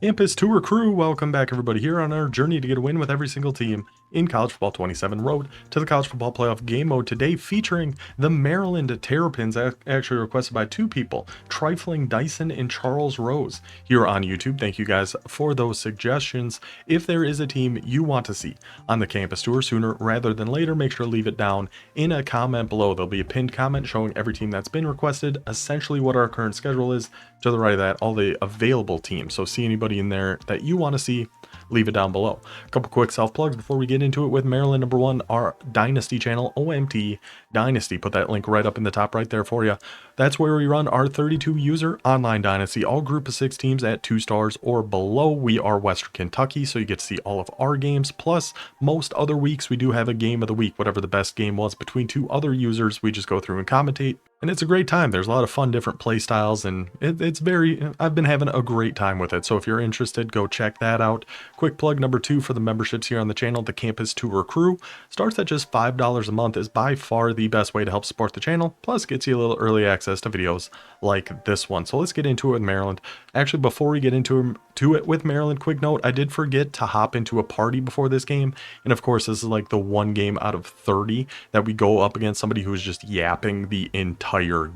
Campus Tour crew, welcome back everybody here on our journey to get a win with every single team in College Football 27 Road to the College Football Playoff game mode today, featuring the Maryland Terrapins, actually requested by two people, Trifling Dyson and Charles Rose, here on YouTube. Thank you guys for those suggestions. If there is a team you want to see on the Campus Tour sooner rather than later, make sure to leave it down in a comment below. There'll be a pinned comment showing every team that's been requested, essentially what our current schedule is. To the right of that, all the available teams. So see anybody in there that you want to see, leave it down below. A couple quick self plugs before we get into it with Maryland. Number one, our Dynasty channel, OMT Dynasty. Put that link right up in the top right there for you. That's where we run our 32 user online Dynasty, all group of 6 teams at 2 stars or below. We are Western Kentucky, so you get to see all of our games. Plus, most other weeks we do have a game of the week, whatever the best game was between 2 other users. We just go through and commentate. And it's a great time. There's a lot of fun, different play styles, and I've been having a great time with it. So if you're interested, go check that out. Quick plug number 2 for the memberships here on the channel, the Campus Tour crew. Starts at just $5 a month, is by far the best way to help support the channel. Plus gets you a little early access to videos like this one. So let's get into it with Maryland. Actually, before we get into it with Maryland, quick note, I did forget to hop into a party before this game. And of course, this is like the one game out of 30 that we go up against somebody who's just yapping the entire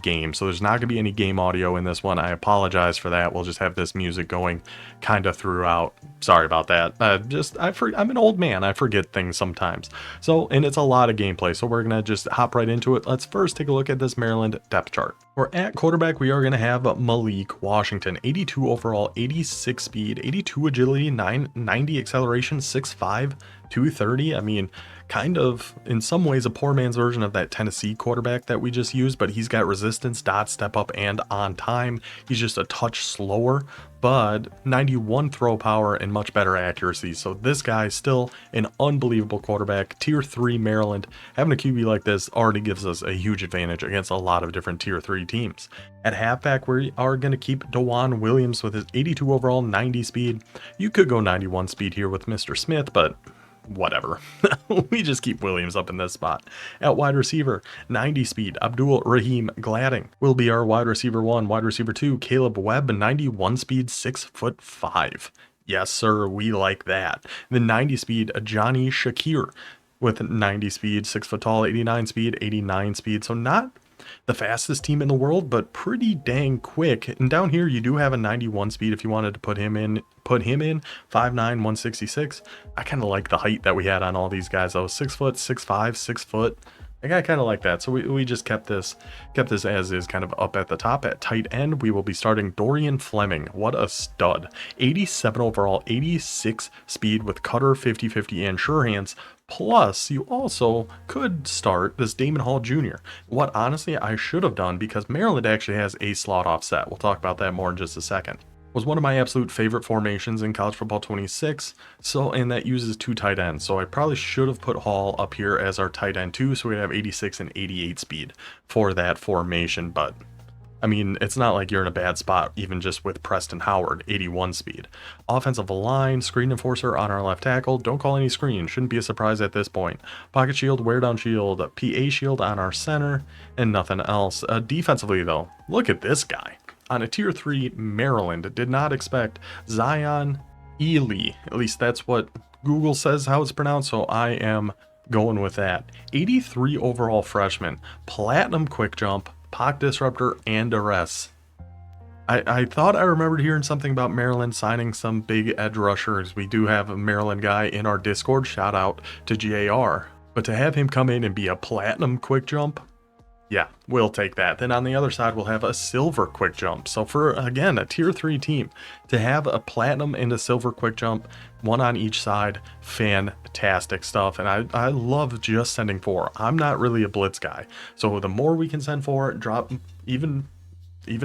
game. So there's not gonna be any game audio in this one. I apologize for that. We'll just have this music going kind of throughout. Sorry about that. I'm an old man. I forget things sometimes. So, and it's a lot of gameplay. So we're gonna just hop right into it. Let's first take a look at this Maryland depth chart. We're at quarterback. We are gonna have Malik Washington, 82 overall, 86 speed, 82 agility, 990 acceleration, 6'5", 230. I mean, kind of in some ways a poor man's version of that Tennessee quarterback that we just used, but he's got resistance, dot, step up, and on time. He's just a touch slower, but 91 throw power and much better accuracy. So this guy is still an unbelievable quarterback. Tier 3 Maryland, having a QB like this already gives us a huge advantage against a lot of different Tier 3 teams. At halfback, we are going to keep Dewan Williams with his 82 overall, 90 speed. You could go 91 speed here with Mr. Smith, but whatever. We just keep Williams up in this spot. At wide receiver, 90 speed, Abdul Rahim Gladding will be our wide receiver 1. Wide receiver 2, Caleb Webb, 91 speed, 6'5". Yes, sir, we like that. The 90 speed, Johnny Shakir with 90 speed, 6 foot tall, 89 speed, 89 speed. So not the fastest team in the world, but pretty dang quick. And down here you do have a 91 speed if you wanted to put him in 5'9", 166. I kind of like the height that we had on all these guys though. 6 foot, 6'5", 6 foot. I kind of like that. So we just kept this as is, kind of up at the top. At tight end, we will be starting Dorian Fleming. What a stud. 87 overall, 86 speed with cutter, 50-50, and sure hands. Plus, you also could start this Damon Hall Jr. What honestly I should have done, because Maryland actually has a slot offset. We'll talk about that more in just a second. Was one of my absolute favorite formations in College Football 26, and that uses 2 tight ends. So I probably should have put Hall up here as our tight end too, so we have 86 and 88 speed for that formation. But I mean, it's not like you're in a bad spot, even just with Preston Howard, 81 speed. Offensive line, screen enforcer on our left tackle. Don't call any screen, shouldn't be a surprise at this point. Pocket shield, wear down shield, PA shield on our center, and nothing else. Defensively though, look at this guy. On a Tier 3 Maryland, did not expect Zion Ely. At least that's what Google says how it's pronounced, so I am going with that. 83 overall freshman, platinum quick jump, pocket disruptor, and arrest. I thought I remembered hearing something about Maryland signing some big edge rushers. We do have a Maryland guy in our Discord, shout out to JR. But to have him come in and be a platinum quick jump, yeah, we'll take that. Then on the other side, we'll have a silver quick jump. So for, again, a Tier 3 team, to have a platinum and a silver quick jump, one on each side, fantastic stuff. And I love just sending 4. I'm not really a blitz guy. So the more we can send 4, drop even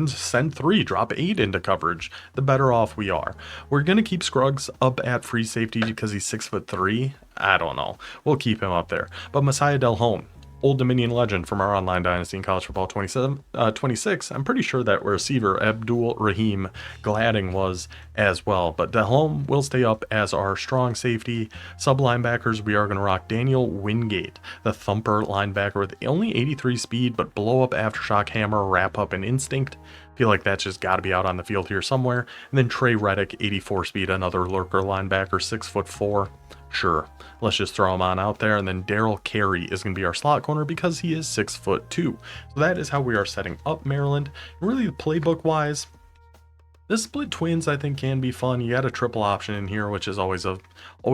send 3, drop 8 into coverage, the better off we are. We're going to keep Scruggs up at free safety because he's 6'3". I don't know. We'll keep him up there. But Messiah Delhomme, Old Dominion legend from our online dynasty in College Football 26. I'm pretty sure that receiver Abdul Rahim Gladding was as well. But Delhomme will stay up as our strong safety. Sub linebackers, we are going to rock Daniel Wingate, the thumper linebacker with only 83 speed, but blow up, aftershock, hammer, wrap up, and instinct. Feel like that's just got to be out on the field here somewhere. And then Trey Reddick, 84 speed, another lurker linebacker, 6'4". Sure, let's just throw him on out there. And then Daryl Carey is going to be our slot corner because he is 6'2". So that is how we are setting up Maryland. Really, playbook wise, this split twins I think can be fun. You got a triple option in here, which is always a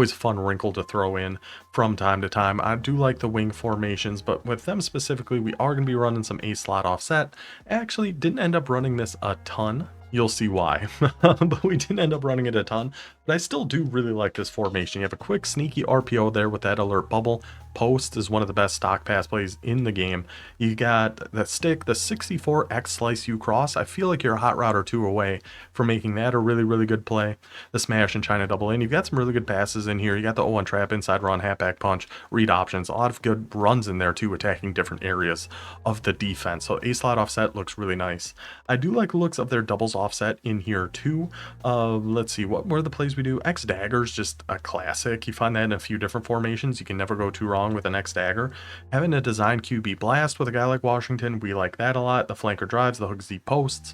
fun wrinkle to throw in from time to time. I do like the wing formations, but with them specifically, we are going to be running some A slot offset. Actually, didn't end up running this a ton. You'll see why, but we didn't end up running it a ton. But I still do really like this formation. You have a quick sneaky RPO there with that alert bubble. Post is one of the best stock pass plays in the game. You got that stick, the 64X slice U cross. I feel like you're a hot route or two away from making that a really, really good play. The smash and China double in. You've got some really good passes in here. You got the 0-1 trap, inside run, halfback punch, read options. A lot of good runs in there too, attacking different areas of the defense. So A slot offset looks really nice. I do like the looks of their doubles offset in here too. Let's see, what were the plays we do? X dagger's just a classic. You find that in a few different formations. You can never go too wrong with an X dagger. Having a design QB blast with a guy like Washington, we like that a lot. The flanker drives, the hook Z posts.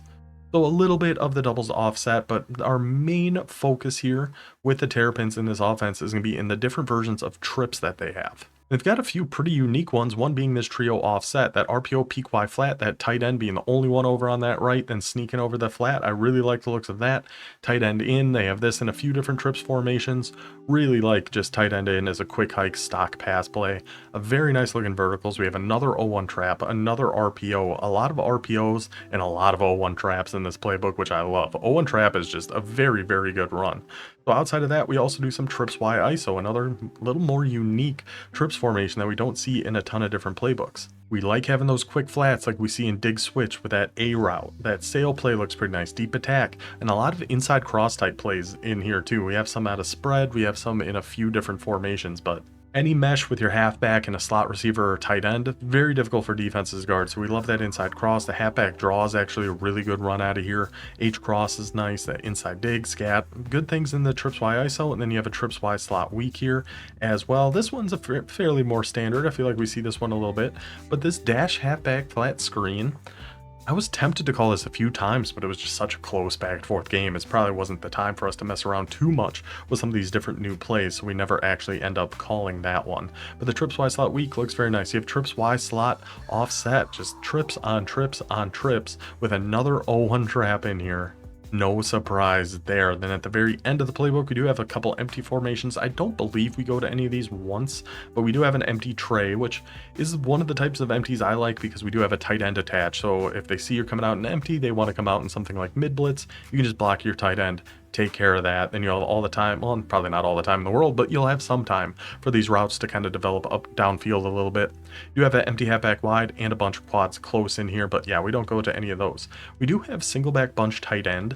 So a little bit of the doubles offset, but our main focus here with the Terrapins in this offense is going to be in the different versions of trips that they have. They've got a few pretty unique ones, one being this trio offset, that RPO peak Y flat, that tight end being the only one over on that right, then sneaking over the flat. I really like the looks of that. Tight end in, they have this in a few different trips formations. Really like just tight end in as a quick hike stock pass play. A very nice looking verticals. We have another 0-1 trap, another RPO, a lot of RPOs, and a lot of 0-1 traps in this playbook, which I love. 0-1 trap is just a very, very good run. So outside of that, we also do some trips Y ISO, another little more unique trips formation that we don't see in a ton of different playbooks. We like having those quick flats like we see in dig switch with that A route. That sail play looks pretty nice, deep attack, and a lot of inside cross type plays in here too. We have some out of spread, we have some in a few different formations, but any mesh with your halfback and a slot receiver or tight end, very difficult for defenses guard. So we love that inside cross. The halfback draw is actually a really good run out of here. H cross is nice. That inside dig, scat, good things in the trips Y ISO. And then you have a trips Y slot weak here as well. This one's a fairly more standard. I feel like we see this one a little bit, but this dash halfback flat screen, I was tempted to call this a few times, but it was just such a close back and forth game. It probably wasn't the time for us to mess around too much with some of these different new plays, so we never actually end up calling that one. But the trips Y slot weak looks very nice. You have trips Y slot offset, just trips on trips on trips with another 0-1 trap in here. No surprise there. Then at the very end of the playbook, we do have a couple empty formations. I don't believe we go to any of these once, but we do have an empty tray, which is one of the types of empties I like because we do have a tight end attached. So if they see you're coming out in empty, they want to come out in something like mid blitz, you can just block your tight end, take care of that. Then you'll have all the time, well, probably not all the time in the world, but you'll have some time for these routes to kind of develop up downfield a little bit. You have an empty halfback wide and a bunch of quads close in here, but yeah, we don't go to any of those. We do have single back bunch tight end.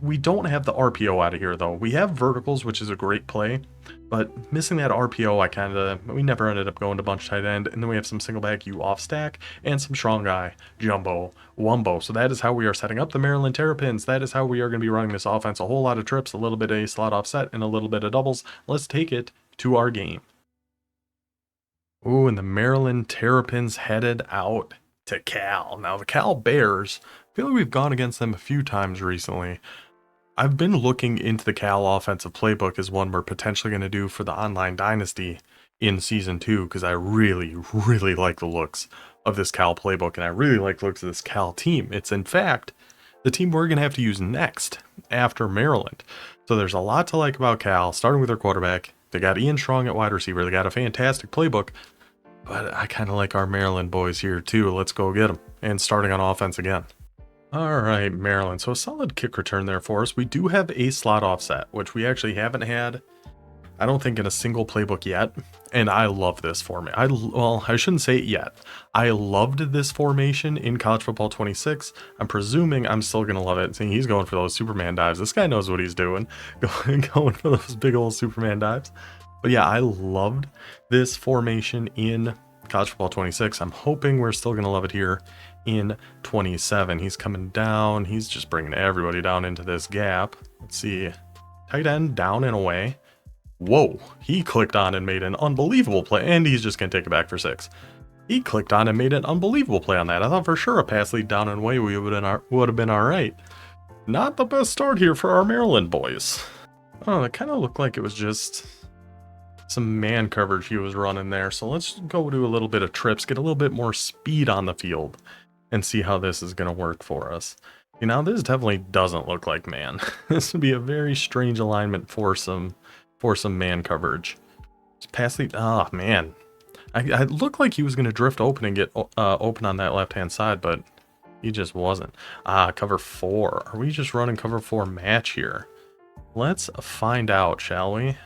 We don't have the RPO out of here though. We have verticals, which is a great play, but missing that RPO, we never ended up going to bunch tight end. And then we have some single back U off stack and some strong guy, jumbo, wumbo. So that is how we are setting up the Maryland Terrapins. That is how we are going to be running this offense. A whole lot of trips, a little bit of a slot offset, and a little bit of doubles. Let's take it to our game. Ooh, and the Maryland Terrapins headed out to Cal. Now the Cal Bears, I feel like we've gone against them a few times recently. I've been looking into the Cal offensive playbook as one we're potentially going to do for the Online Dynasty in Season 2 because I really, really like the looks of this Cal playbook, and I really like the looks of this Cal team. It's, in fact, the team we're going to have to use next after Maryland. So there's a lot to like about Cal, starting with their quarterback. They got Ian Strong at wide receiver. They got a fantastic playbook, but I kind of like our Maryland boys here too. Let's go get them. And starting on offense again. All right, Maryland. So a solid kick return there for us. We do have a slot offset, which we actually haven't had, I don't think, in a single playbook yet. And I love this formation. Well, I shouldn't say it yet. I loved this formation in College Football 26. I'm presuming I'm still going to love it. Seeing he's going for those Superman dives. This guy knows what he's doing. Going for those big old Superman dives. But yeah, I loved this formation in College Football 26. I'm hoping we're still going to love it here in 27. He's coming down. He's just bringing everybody down into this gap. Let's see. Tight end down and away. Whoa. He clicked on and made an unbelievable play. And he's just going to take it back for 6. He clicked on and made an unbelievable play on that. I thought for sure a pass lead down and away would have been all right. Not the best start here for our Maryland boys. Oh, it kind of looked like it was just some man coverage he was running there. So let's go do a little bit of trips, get a little bit more speed on the field, and see how this is going to work for us. You know, this definitely doesn't look like man. This would be a very strange alignment for some man coverage. Just pass the, oh man. I looked like he was going to drift open and get open on that left-hand side, but he just wasn't. Cover 4. Are we just running cover 4 match here? Let's find out, shall we?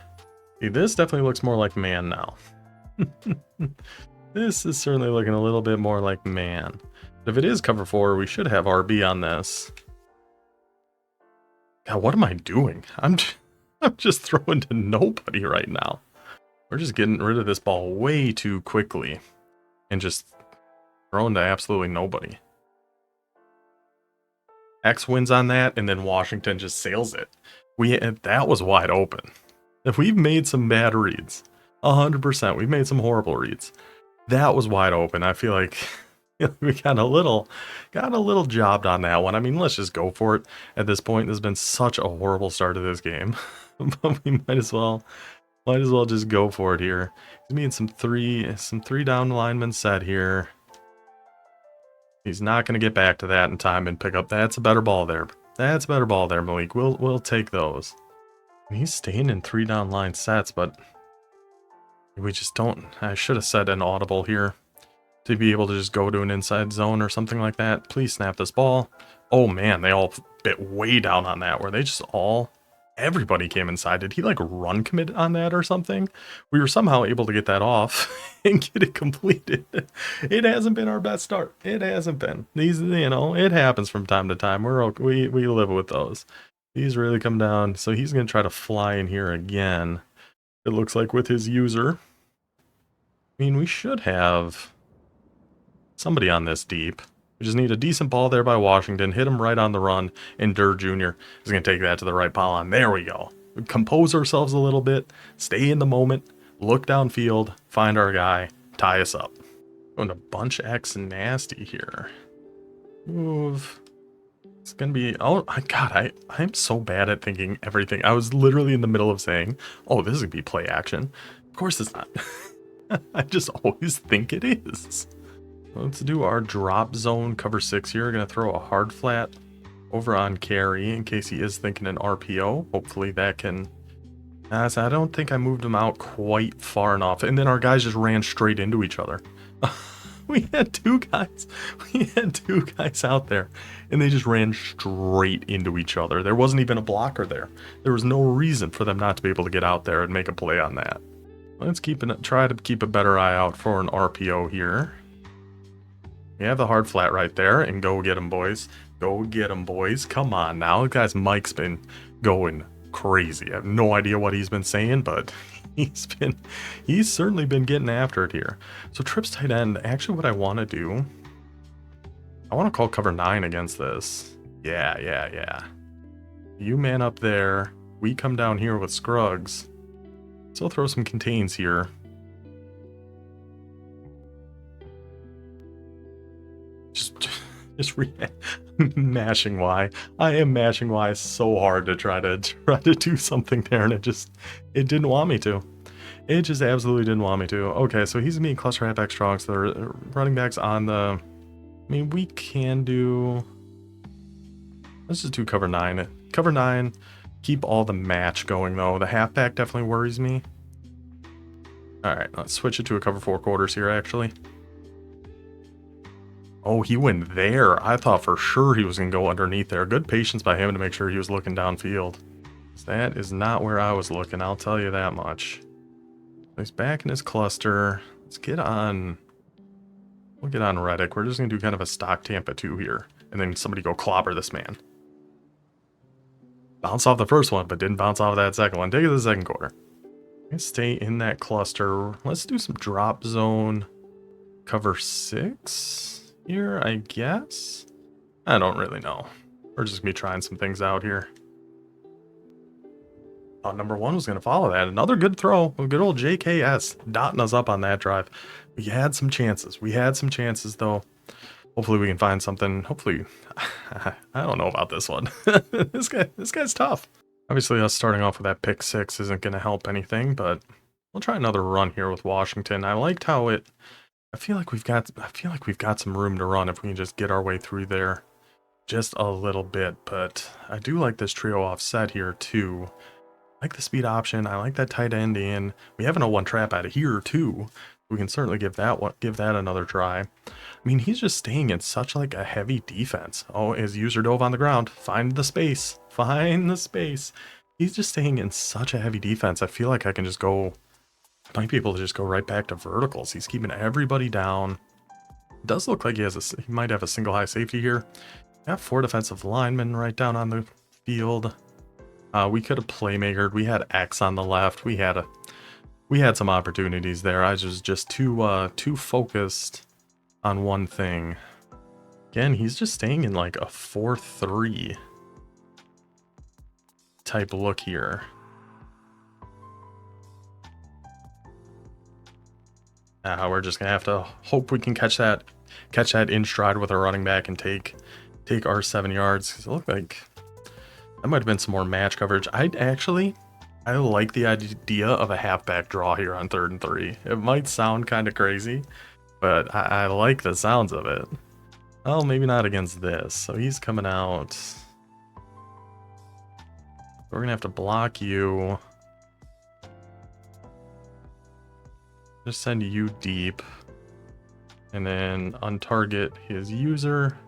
See, this definitely looks more like man now. This is certainly looking a little bit more like man. But if it is cover 4, we should have RB on this. God, what am I doing? I'm just throwing to nobody right now. We're just getting rid of this ball way too quickly and just throwing to absolutely nobody. X wins on that, and then Washington just sails it. That was wide open. If we've made some bad reads, 100%, we've made some horrible reads. That was wide open. I feel like we got a little jobbed on that one. I mean, let's just go for it at this point. This has been such a horrible start to this game, but we might as well just go for it here. He's made some three down linemen set here. He's not going to get back to that in time and pick up. That's a better ball there. That's a better ball there, Malik. We'll take those. He's staying in 3 down line sets, but we just don't. I should have said an audible here to be able to just go to an inside zone or something like that. Please snap this ball. Oh man, they all bit way down on that. Where they just everybody came inside. Did he like run commit on that or something? We were somehow able to get that off and get it completed. It hasn't been our best start. It hasn't been. These, you know, it happens from time to time. We live with those. These really come down. So he's going to try to fly in here again. It looks like with his user. I mean, we should have somebody on this deep. We just need a decent ball there by Washington. Hit him right on the run. And Durr Jr. is going to take that to the right pylon. There we go. We compose ourselves a little bit. Stay in the moment. Look downfield. Find our guy. Tie us up. Going to bunch X nasty here. Move. It's going to be... Oh, God, I'm so bad at thinking everything. I was literally in the middle of saying, oh, this is going to be play action. Of course it's not. I just always think it is. Let's do our drop zone cover 6 here. We're going to throw a hard flat over on carry in case he is thinking an RPO. Hopefully that can... So I don't think I moved him out quite far enough. And then our guys just ran straight into each other. We had two guys out there, and they just ran straight into each other. There wasn't even a blocker there. There was no reason for them not to be able to get out there and make a play on that. Let's try to keep a better eye out for an RPO here. We have the hard flat right there, and go get him, boys. Go get him, boys. Come on now. The guy's mic's been going crazy. I have no idea what he's been saying, but he's certainly been getting after it here. So trips tight end, actually what I want to do, I want to call cover 9 against this. Yeah. You man up there. We come down here with Scruggs. So I'll throw some contains here. Just mashing Y. I am mashing Y so hard to try to do something there, and it didn't want me to. It just absolutely didn't want me to. Okay, so he's gonna be cluster halfback strong, so the running backs on the... I mean, we can do... Let's just do cover 9. Cover 9, keep all the match going though. The halfback definitely worries me. Alright, let's switch it to a cover 4 quarters here actually. Oh, he went there. I thought for sure he was going to go underneath there. Good patience by him to make sure he was looking downfield. That is not where I was looking, I'll tell you that much. He's back in his cluster. Let's get on... We'll get on Reddick. We're just going to do kind of a stock Tampa 2 here. And then somebody go clobber this man. Bounce off the first one, but didn't bounce off that second one. Take it to the second quarter. Let's stay in that cluster. Let's do some drop zone. Cover 6 here, I guess. I don't really know. We're just gonna be trying some things out here. Thought number one was going to follow that. Another good throw. Good old JKS dotting us up on that drive. We had some chances. We had some chances, though. Hopefully we can find something. Hopefully, I don't know about this one. This guy's tough. Obviously, us starting off with that pick six isn't going to help anything, but we'll try another run here with Washington. I liked how it. I feel like we've got some room to run if we can just get our way through there, just a little bit. But I do like this trio offset here too. I like the speed option. I like that tight end in. We have an 0-1 trap out of here too. We can certainly give that another try. I mean, he's just staying in such like a heavy defense. Oh, his user dove on the ground. Find the space. Find the space. He's just staying in such a heavy defense. I feel like I can just go. I might be able to just go right back to verticals. He's keeping everybody down. It does look like he might have a single high safety here. Got 4 defensive linemen right down on the field. We could have playmakered. We had X on the left. We had some opportunities there. I was just too focused on one thing. Again, he's just staying in like a 4-3 type look here. We're just gonna have to hope we can catch that in stride with our running back and take our 7 yards. 'Cause it looked like that might have been some more match coverage. I like the idea of a halfback draw here on 3rd and 3. It might sound kind of crazy, but I like the sounds of it. Well, maybe not against this. So he's coming out. We're gonna have to block you. Just send you deep. And then untarget his user.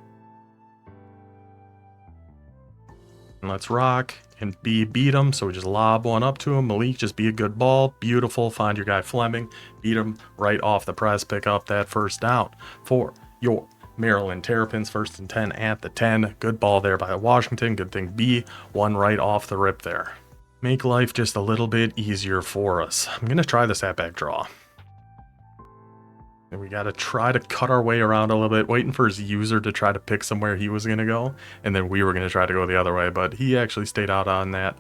And let's rock. And B, beat him. So we just lob one up to him. Malik, just be a good ball. Beautiful. Find your guy Fleming. Beat him right off the press. Pick up that first down for your Maryland Terrapins. 1st and 10 at the 10. Good ball there by Washington. Good thing B. One right off the rip there. Make life just a little bit easier for us. I'm going to try this halfback draw. And we got to try to cut our way around a little bit, waiting for his user to try to pick somewhere he was going to go. And then we were going to try to go the other way, but he actually stayed out on that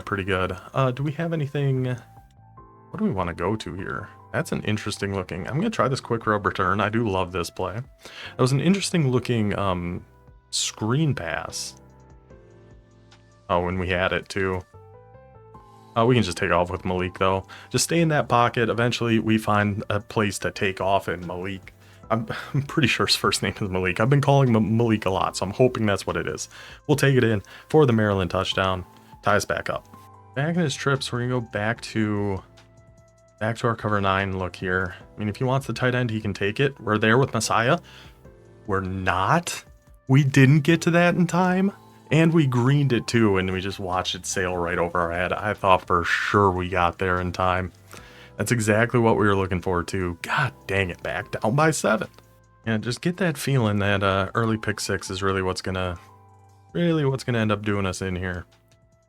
pretty good. Do we have anything? What do we want to go to here? That's an interesting looking. I'm going to try this quick rub return. I do love this play. That was an interesting looking screen pass. Oh, when we had it too. We can just take off with Malik, though. Just stay in that pocket. Eventually, we find a place to take off in Malik. I'm pretty sure his first name is Malik. I've been calling him Malik a lot, so I'm hoping that's what it is. We'll take it in for the Maryland touchdown. Tie us back up. Back in his trips, we're going to go back to our cover 9 look here. I mean, if he wants the tight end, he can take it. We're there with Messiah. We're not. We didn't get to that in time. And we greened it too, and we just watched it sail right over our head. I thought for sure we got there in time. That's exactly what we were looking for too. God dang it, back down by 7. Yeah, just get that feeling that early pick 6 is really what's gonna end up doing us in here.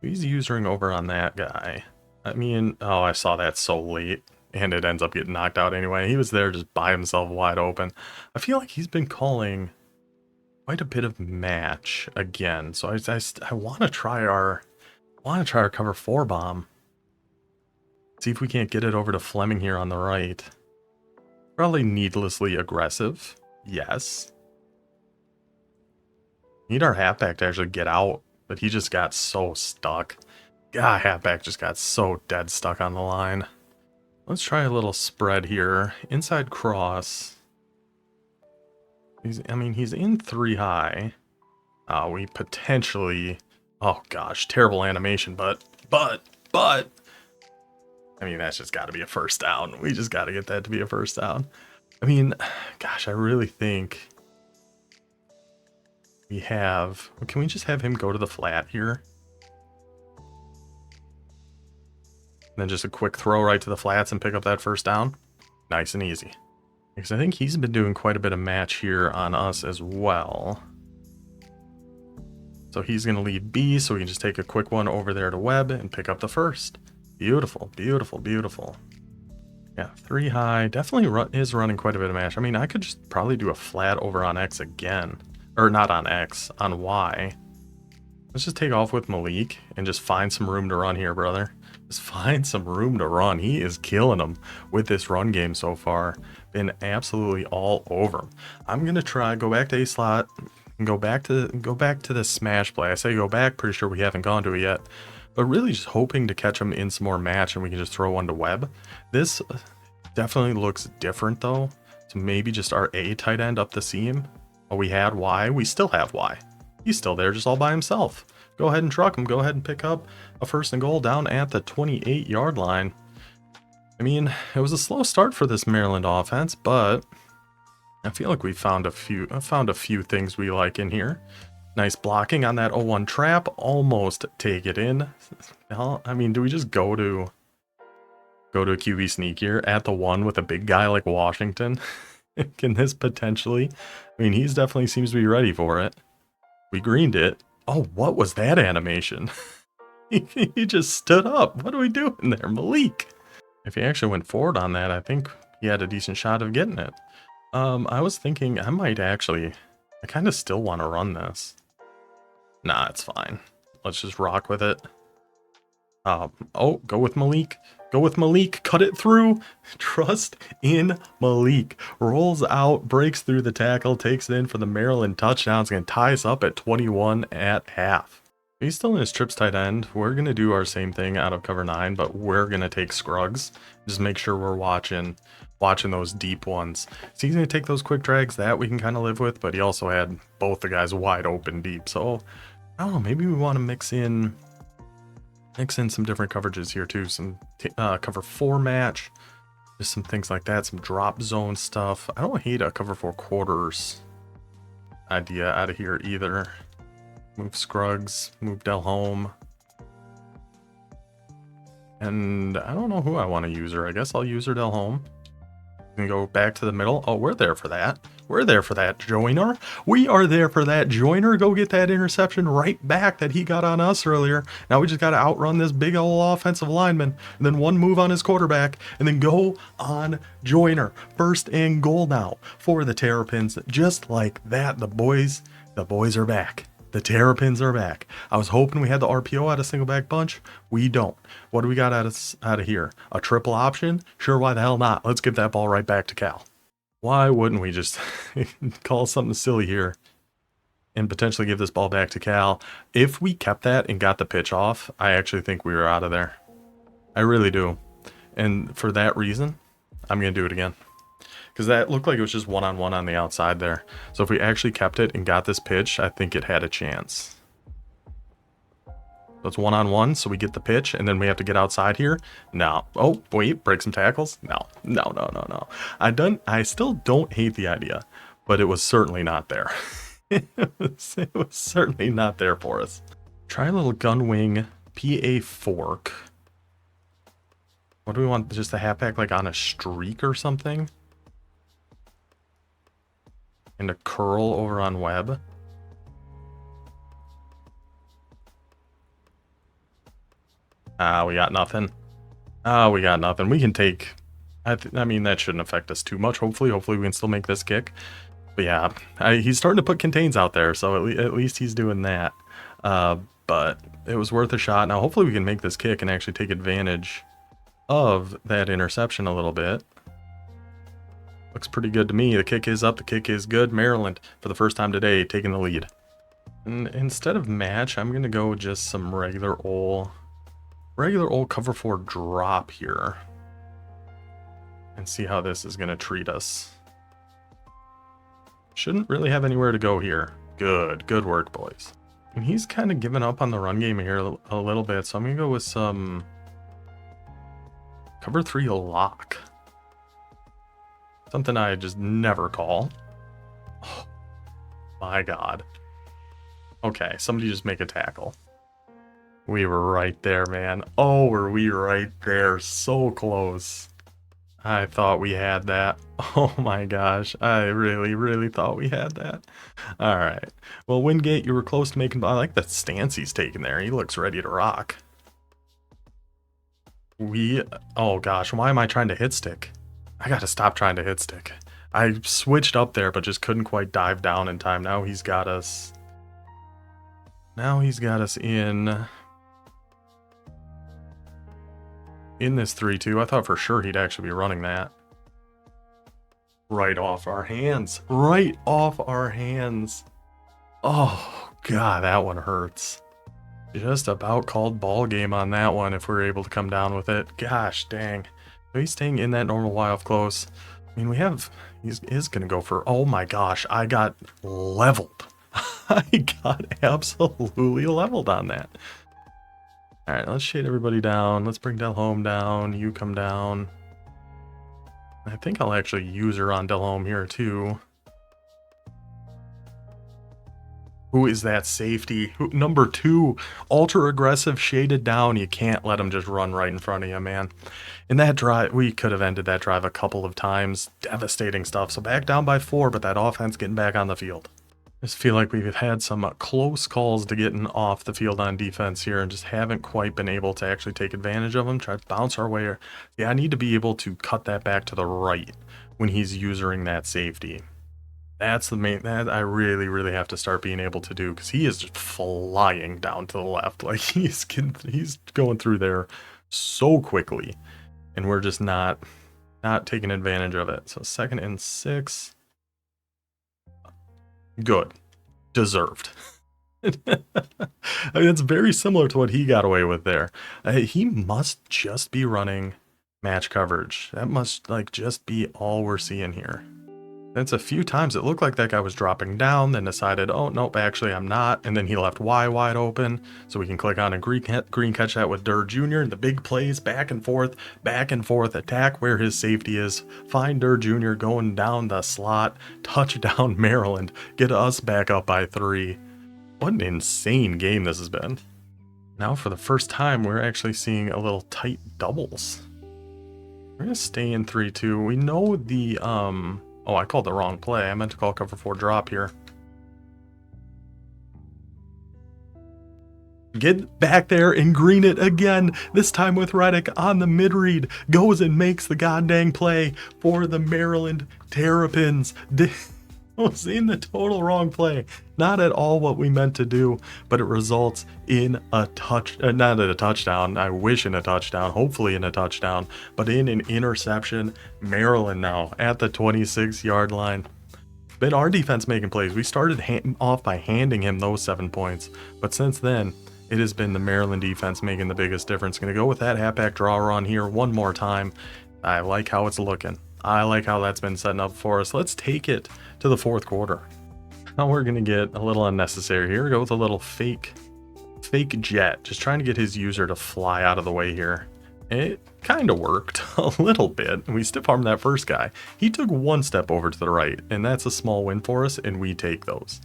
He's usering over on that guy. I mean, oh, I saw that so late, and it ends up getting knocked out anyway. He was there just by himself wide open. I feel like he's been calling quite a bit of match again, so I want to try our cover 4 bomb. See if we can't get it over to Fleming here on the right. Probably needlessly aggressive. Yes. Need our halfback to actually get out, but he just got so stuck. God, halfback just got so dead stuck on the line. Let's try a little spread here. Inside cross. He's in 3 high. We potentially, oh gosh, terrible animation, but, I mean, that's just got to be a first down. We just got to get that to be a first down. I mean, gosh, I really think we have, can we just have him go to the flat here? And then just a quick throw right to the flats and pick up that first down. Nice and easy. Because I think he's been doing quite a bit of match here on us as well. So he's going to leave B, so we can just take a quick one over there to Webb and pick up the first. Beautiful, beautiful, beautiful. Yeah, 3 high. Definitely is running quite a bit of match. I mean, I could just probably do a flat over on X again. Or not on X, on Y. Let's just take off with Malik and just find some room to run here, brother. Just find some room to run. He is killing them with this run game so far. Been absolutely all over him. I'm gonna try go back to A slot and go back to the smash play. I say go back, pretty sure we haven't gone to it yet. But really just hoping to catch him in some more match and we can just throw one to Webb. This definitely looks different though. So maybe just our A tight end up the seam. Oh, we had Y. We still have Y. He's still there just all by himself. Go ahead and truck him. Go ahead and pick up a 1st and goal down at the 28-yard line. I mean, it was a slow start for this Maryland offense, but I feel like we found a few things we like in here. Nice blocking on that 0-1 trap. Almost take it in. Well, I mean, do we just go to a QB sneak here at the 1 with a big guy like Washington? Can this potentially? I mean, he's definitely seems to be ready for it. We greened it. Oh, what was that animation? He just stood up. What are we doing there, Malik? If he actually went forward on that, I think he had a decent shot of getting it. I was thinking I kind of still want to run this. Nah, it's fine. Let's just rock with it. Oh, go with Malik. Go with Malik. Cut it through. Trust in Malik. Rolls out, breaks through the tackle, takes it in for the Maryland touchdown. It's going to tie us up at 21 at half. He's still in his trips tight end. We're going to do our same thing out of cover 9, but we're going to take Scruggs. Just make sure we're watching those deep ones. So he's going to take those quick drags. That we can kind of live with, but he also had both the guys wide open deep. So, I don't know, maybe we want to mix in some different coverages here too. Some cover 4 match, just some things like that, some drop zone stuff. I don't hate a cover 4 quarters idea out of here either. Move Scruggs, move Delhomme. And I don't know who I want to use her. I guess I'll use her Delhomme. And go back to the middle. Oh, we're there for that. We're there for that, Joyner. We are there for that, Joyner. Go get that interception right back that he got on us earlier. Now we just got to outrun this big old offensive lineman. And then one move on his quarterback. And then go on Joyner. 1st and goal now for the Terrapins. Just like that, the boys are back. The Terrapins are back. I was hoping we had the RPO out of single back bunch. We don't. What do we got out of here? A triple option? Sure, why the hell not? Let's give that ball right back to Cal. Why wouldn't we just call something silly here and potentially give this ball back to Cal? If we kept that and got the pitch off, I actually think we were out of there. I really do. And for that reason, I'm going to do it again. Because that looked like it was just one-on-one on the outside there. So if we actually kept it and got this pitch, I think it had a chance. So it's one-on-one, so we get the pitch, and then we have to get outside here. No. Oh, wait, break some tackles? No. I still don't hate the idea, but it was certainly not there. it was certainly not there for us. Try a little gun wing PA fork. What do we want? Just a halfback like on a streak or something? And a curl over on Webb. We got nothing. We got nothing. We can take... I mean, that shouldn't affect us too much. Hopefully we can still make this kick. But yeah, he's starting to put contains out there, so at least he's doing that. But it was worth a shot. Now, hopefully we can make this kick and actually take advantage of that interception a little bit. Looks pretty good to me. The kick is up. The kick is good. Maryland, for the first time today, taking the lead. And instead of match, I'm going to go just some regular old cover 4 drop here. And see how this is going to treat us. Shouldn't really have anywhere to go here. Good work, boys. And he's kind of given up on the run game here a little bit, so I'm going to go with some cover 3 lock. Something I just never call. Oh, my God. Okay, somebody just make a tackle. We were right there, man. Oh, were we right there? So close. I thought we had that. Oh my gosh. I really thought we had that. All right. Well, Wingate, you were close to making... I like the stance he's taking there. He looks ready to rock. Oh gosh, why am I trying to hit stick? I gotta stop trying to hit stick. I switched up there, but just couldn't quite dive down in time. Now he's got us. Now he's got us in this 3-2. I thought for sure he'd actually be running that. Right off our hands. Right off our hands. Oh, God, that one hurts. Just about called ball game on that one if we're able to come down with it. Gosh, dang. He's staying in that normal Y off close. I mean, he's going to go for, oh my gosh, I got leveled. I got absolutely leveled on that. All right, let's shade everybody down. Let's bring Delhomme down. You come down. I think I'll actually use her on Delhomme here too. Who is that safety? Number 2, ultra aggressive, shaded down. You can't let him just run right in front of you, man. In that drive, we could have ended that drive a couple of times. Devastating stuff. So back down by 4, but that offense getting back on the field. I just feel like we've had some close calls to getting off the field on defense here and just haven't quite been able to actually take advantage of them. Try to bounce our way. Yeah, I need to be able to cut that back to the right when he's using that safety. That's the main, that I really have to start being able to do, because he is just flying down to the left. Like he's going through there so quickly, and we're just not taking advantage of it. So 2nd and 6. Good. Deserved. I mean, it's very similar to what he got away with there. He must just be running match coverage. That must just be all we're seeing here. That's a few times it looked like that guy was dropping down, then decided, oh, nope, actually I'm not. And then he left Y wide open. So we can click on a green catch that with Durr Jr. and the big plays, back and forth, attack where his safety is. Find Durr Jr. going down the slot, touchdown Maryland, get us back up by 3. What an insane game this has been. Now for the first time, we're actually seeing a little tight doubles. We're going to stay in 3-2. We know the, oh, I called the wrong play. I meant to call cover 4 drop here. Get back there and green it again. This time with Reddick on the mid-read. Goes and makes the goddamn play for the Maryland Terrapins. Was in the total wrong play. Not at all what we meant to do, but it results in a not a touchdown. I wish in a touchdown, hopefully in a touchdown, but in an interception. Maryland now at the 26-yard line. Been our defense making plays. We started off by handing him those 7 points, but since then, it has been the Maryland defense making the biggest difference. Going to go with that halfback draw run here one more time. I like how it's looking. I like how that's been setting up for us. Let's take it to the 4th quarter. Now we're going to get a little unnecessary here. Go with a little fake jet. Just trying to get his user to fly out of the way here. It kind of worked a little bit. We stiff armed that first guy. He took 1 step over to the right, and that's a small win for us, and we take those.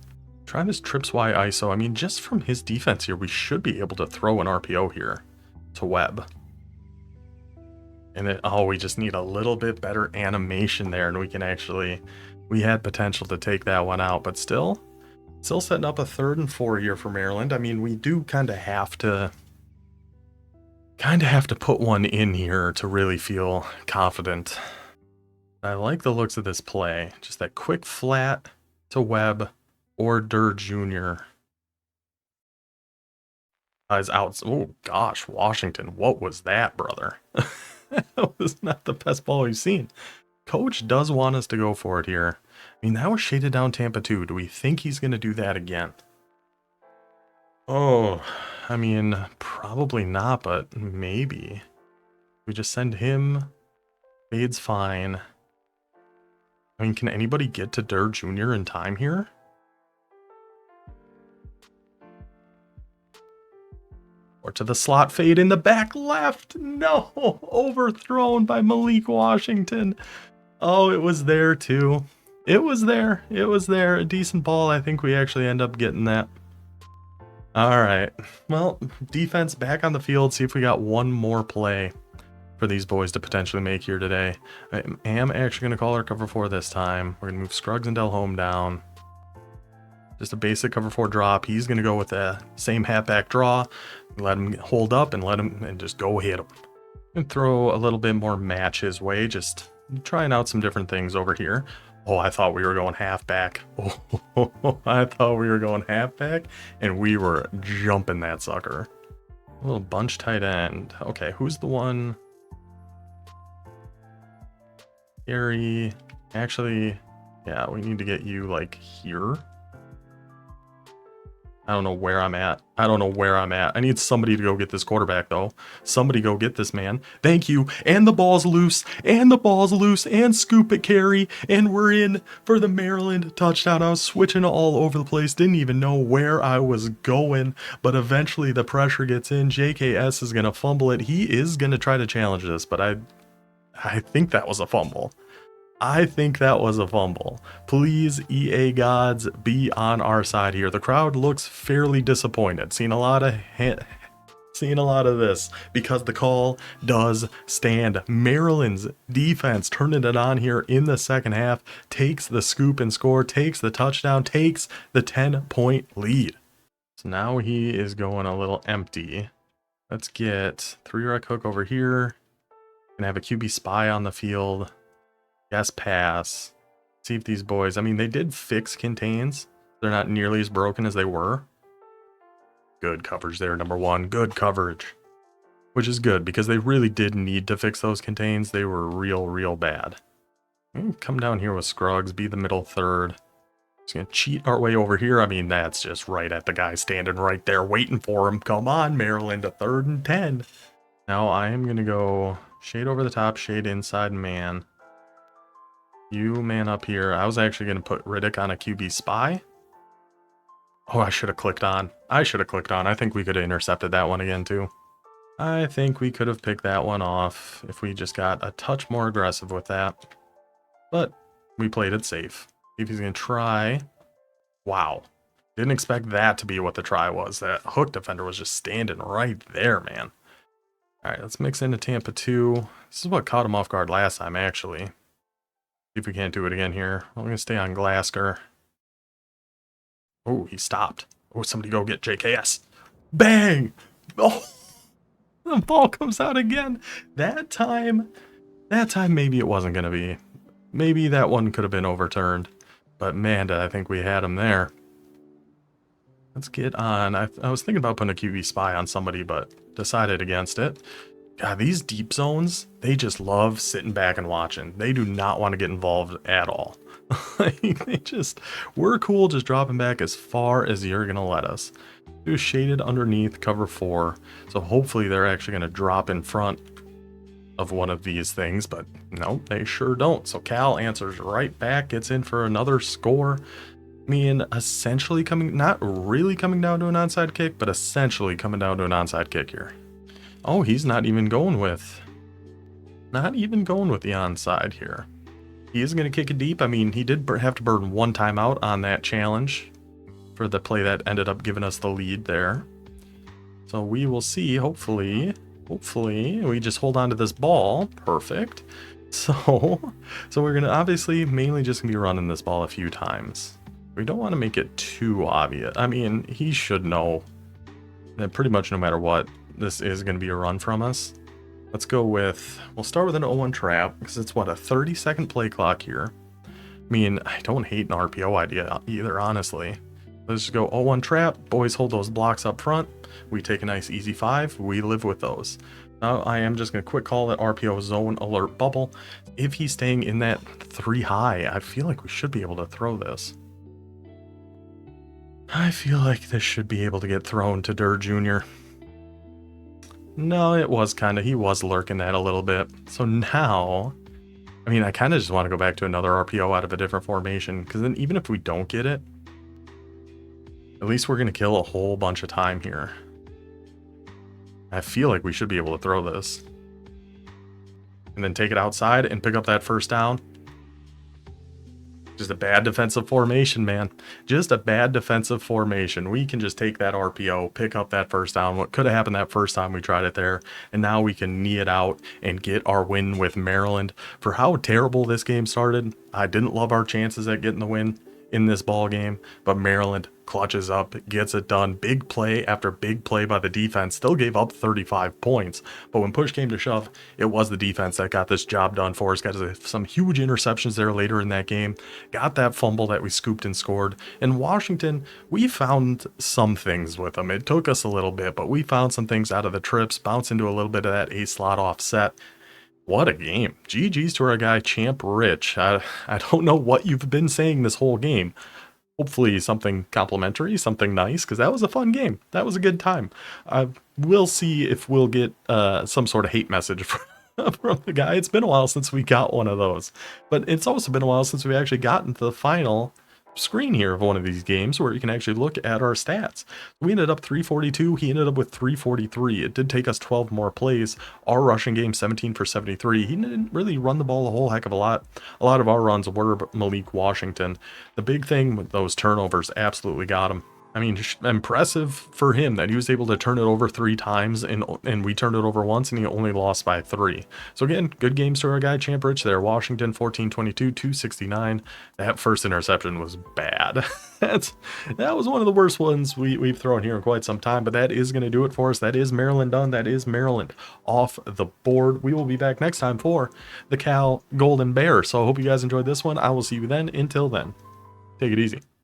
Try this trips Y ISO. I mean, just from his defense here, we should be able to throw an RPO here to Webb. And then, oh, we just need a little bit better animation there, and we can actually, we had potential to take that one out, but still setting up a 3rd and 4 here for Maryland. I mean, we do kind of have to put one in here to really feel confident. I like the looks of this play. Just that quick flat to Webb or Durr Jr. Is out. Oh gosh, Washington, what was that, brother? That was not the best ball we've seen. Coach does want us to go for it here. I mean, that was shaded down Tampa 2. Do we think he's going to do that again? Oh, I mean, probably not, but maybe. We just send him. Fade's fine. I mean, can anybody get to Durr Jr. in time here? Or to the slot, fade in the back left. No, overthrown by Malik Washington. Oh, it was there too. It was there. It was there. A decent ball. I think we actually end up getting that. All right. Well, defense back on the field. See if we got one more play for these boys to potentially make here today. I am actually going to call our cover 4 this time. We're going to move Scruggs and Delhomme down. Just a basic cover 4 drop. He's going to go with the same halfback draw. Let him hold up and let him and just go hit him. And throw a little bit more match his way. Just trying out some different things over here. Oh, I thought we were going halfback. Oh, I thought we were going halfback, and we were jumping that sucker. A little bunch tight end. Okay, who's the one? Gary. Actually, yeah, we need to get you, like, here. I don't know where I'm at. I don't know where I'm at. I need somebody to go get this quarterback, though. Somebody go get this man. Thank you. And the ball's loose. And the ball's loose. And scoop it, carry. And we're in for the Maryland touchdown. I was switching all over the place. Didn't even know where I was going. But eventually the pressure gets in. JKS is going to fumble it. He is going to try to challenge this. But I think that was a fumble. I think that was a fumble. Please, EA gods, be on our side here. The crowd looks fairly disappointed. Seeing a lot of this because the call does stand. Maryland's defense turning it on here in the second half, takes the scoop and score, takes the touchdown, takes the 10-point lead. So now he is going a little empty. Let's get 3-rec hook over here. Gonna have a QB spy on the field. Yes, pass. See if these boys, I mean, they did fix contains. They're not nearly as broken as they were. Good coverage there, number one. Good coverage. Which is good, because they really did need to fix those contains. They were real bad. Come down here with Scruggs, be the middle third. Just gonna cheat our way over here. I mean, that's just right at the guy standing right there waiting for him. Come on, Maryland, a 3rd and 10. Now I am gonna go shade over the top, shade inside man. You man up here. I was actually going to put Riddick on a QB spy. Oh, I should have clicked on. I think we could have intercepted that one again too. I think we could have picked that one off if we just got a touch more aggressive with that. But we played it safe. See if he's going to try. Wow. Didn't expect that to be what the try was. That hook defender was just standing right there, man. All right, let's mix into Tampa 2. This is what caught him off guard last time, actually. See if we can't do it again here. I'm going to stay on Glasker. Oh, he stopped. Oh, somebody go get JKS. Bang! Oh, the ball comes out again. That time maybe it wasn't going to be. Maybe that one could have been overturned. But man, I think we had him there. Let's get on. I was thinking about putting a QB spy on somebody, but decided against it. God, these deep zones, they just love sitting back and watching. They do not want to get involved at all. We're cool just dropping back as far as you're going to let us. Do shaded underneath cover 4. So hopefully they're actually going to drop in front of one of these things, but no, they sure don't. So Cal answers right back, gets in for another score. I mean, essentially not really coming down to an onside kick, but essentially coming down to an onside kick here. Oh, he's not even going with the onside here. He is going to kick it deep. I mean, he did have to burn one timeout on that challenge for the play that ended up giving us the lead there. So we will see. Hopefully we just hold on to this ball. Perfect. So we're going to obviously mainly just going to be running this ball a few times. We don't want to make it too obvious. I mean, he should know that pretty much no matter what, this is going to be a run from us. We'll start with an 0-1 trap, because it's what, a 30-second play clock here. I mean, I don't hate an RPO idea either, honestly. Let's just go 0-1 trap. Boys hold those blocks up front. We take a nice easy 5. We live with those. Now I am just going to quick call that RPO zone alert bubble. If he's staying in that 3 high, I feel like we should be able to throw this. I feel like this should be able to get thrown to Durr Jr. No, it was he was lurking that a little bit. So now, I mean, I kind of just want to go back to another RPO out of a different formation, because then even if we don't get it, at least we're going to kill a whole bunch of time here. I feel like we should be able to throw this. And then take it outside and pick up that first down. Just a bad defensive formation, man. Just a bad defensive formation. We can just take that RPO, pick up that first down. What could have happened that first time we tried it there. And now we can knee it out and get our win with Maryland. For how terrible this game started, I didn't love our chances at getting the win in this ball game, but Maryland clutches up, gets it done. Big play after big play by the defense. Still gave up 35 points. But when push came to shove, it was the defense that got this job done for us. Got some huge interceptions there later in that game. Got that fumble that we scooped and scored. And Washington, we found some things with them. It took us a little bit, but we found some things out of the trips. Bounced into a little bit of that A-slot offset. What a game. GG's to our guy, Champ Rich. I don't know what you've been saying this whole game. Hopefully something complimentary, something nice, because that was a fun game. That was a good time. We'll see if we'll get some sort of hate message from the guy. It's been a while since we got one of those. But it's also been a while since we actually got into the final screen here of one of these games where you can actually look at our stats. We ended up 342. He ended up with 343. It did take us 12 more plays. Our rushing game 17 for 73. He didn't really run the ball a whole heck of a lot. A lot of our runs were Malik Washington. The big thing with those turnovers absolutely got him. I mean, impressive for him that he was able to turn it over 3 times and we turned it over once and he only lost by 3. So again, good games to our guy Champ Rich there. Washington 14-22, 269. That first interception was bad. That was one of the worst ones we've thrown here in quite some time, but that is going to do it for us. That is Maryland done. That is Maryland off the board. We will be back next time for the Cal Golden Bear. So I hope you guys enjoyed this one. I will see you then. Until then, take it easy.